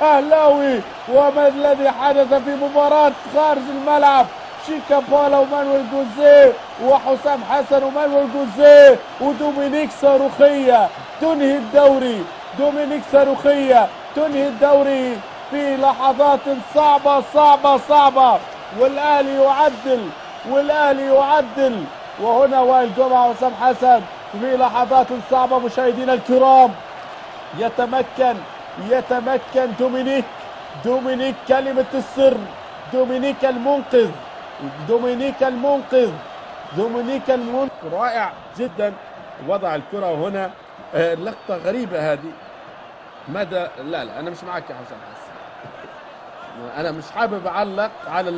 أهلاوي. وما الذي حدث في مباراة خارج الملعب؟ شيكابالا ومانويل جوزيه وحسام حسن ومانويل جوزيه ودومينيك صاروخية تنهي الدوري. دومينيك صاروخية تنهي الدوري في لحظات صعبة صعبة صعبة. والأهلي يعدل، والأهلي يعدل. وهنا وائل جمعة وحسام حسن في لحظات صعبة. مشاهدينا الكرام، يتمكن دومينيك كلمة السر، دومينيك المنقذ، رائع جدا. وضع الكرة هنا. لقطة غريبة هذه. لا انا مش معك يا حسام حسن. انا مش حابب اعلق على